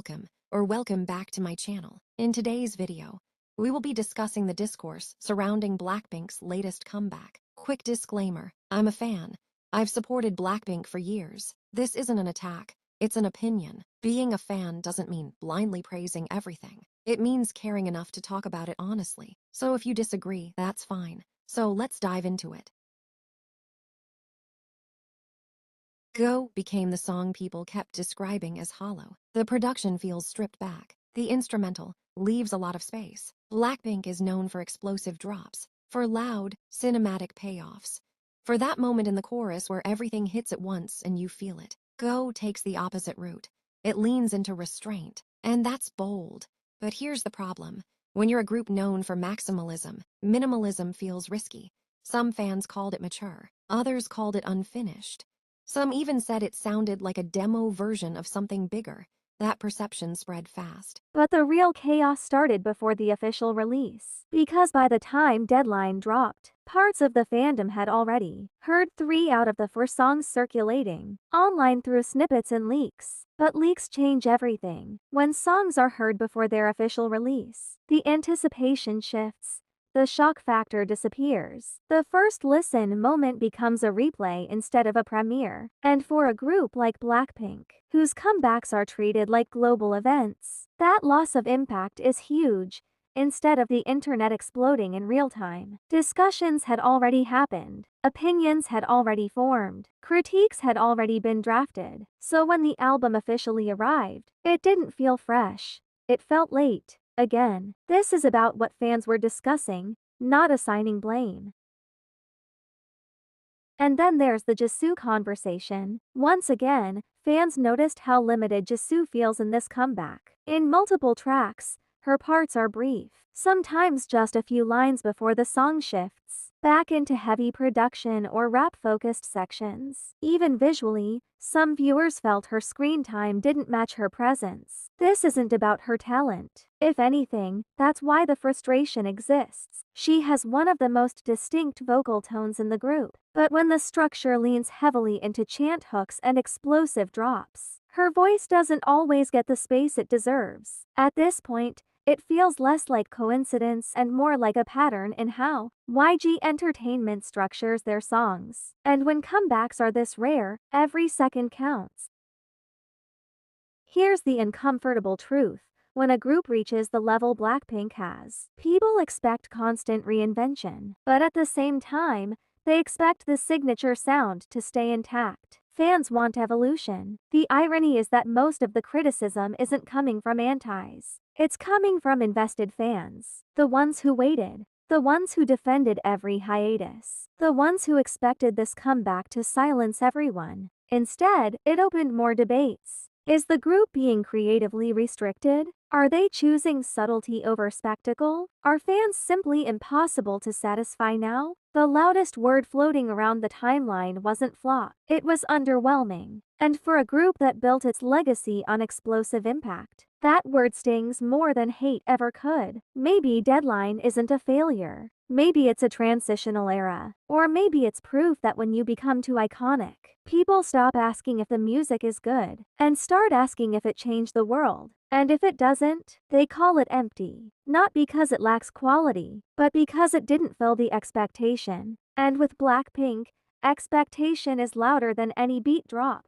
welcome, or welcome back to my channel. In today's video, we will be discussing the discourse surrounding Blackpink's latest comeback. Quick disclaimer, I'm a fan. I've supported Blackpink for years. This isn't an attack, it's an opinion. Being a fan doesn't mean blindly praising everything. It means caring enough to talk about it honestly. So if you disagree, that's fine. So let's dive into it. Go became the song people kept describing as hollow. The production feels stripped back. The instrumental leaves a lot of space. Blackpink is known for explosive drops, for loud, cinematic payoffs, for that moment in the chorus where everything hits at once and you feel it. Go takes the opposite route. It leans into restraint, and that's bold. But here's the problem. When you're a group known for maximalism, minimalism feels risky. Some fans called it mature, others called it unfinished. Some even said it sounded like a demo version of something bigger. That perception spread fast. But the real chaos started before the official release. Because by the time Deadline dropped, parts of the fandom had already heard 3 out of the 4 songs circulating online through snippets and leaks. But leaks change everything. When songs are heard before their official release, the anticipation shifts. The shock factor disappears. The first listen moment becomes a replay instead of a premiere. And for a group like Blackpink, whose comebacks are treated like global events, that loss of impact is huge. Instead of the internet exploding in real time, discussions had already happened, opinions had already formed, critiques had already been drafted. So when the album officially arrived, it didn't feel fresh. It felt late. Again, this is about what fans were discussing, not assigning blame. And then there's the Jisoo conversation. Once again, fans noticed how limited Jisoo feels in this comeback. In multiple tracks, her parts are brief, sometimes just a few lines before the song shifts back into heavy production or rap-focused sections. Even visually, some viewers felt her screen time didn't match her presence. This isn't about her talent. If anything, that's why the frustration exists. She has one of the most distinct vocal tones in the group. But when the structure leans heavily into chant hooks and explosive drops, her voice doesn't always get the space it deserves. At this point, it feels less like coincidence and more like a pattern in how YG Entertainment structures their songs. And when comebacks are this rare, every second counts. Here's the uncomfortable truth. When a group reaches the level Blackpink has, people expect constant reinvention. But at the same time, they expect the signature sound to stay intact. Fans want evolution. The irony is that most of the criticism isn't coming from antis. It's coming from invested fans. The ones who waited. The ones who defended every hiatus. The ones who expected this comeback to silence everyone. Instead, it opened more debates. Is the group being creatively restricted? Are they choosing subtlety over spectacle? Are fans simply impossible to satisfy now? The loudest word floating around the timeline wasn't flop, it was underwhelming. And for a group that built its legacy on explosive impact, that word stings more than hate ever could. Maybe Deadline isn't a failure. Maybe it's a transitional era. Or maybe it's proof that when you become too iconic, people stop asking if the music is good and start asking if it changed the world. And if it doesn't, they call it empty. Not because it lacks quality, but because it didn't fill the expectation. And with Blackpink, expectation is louder than any beat drop.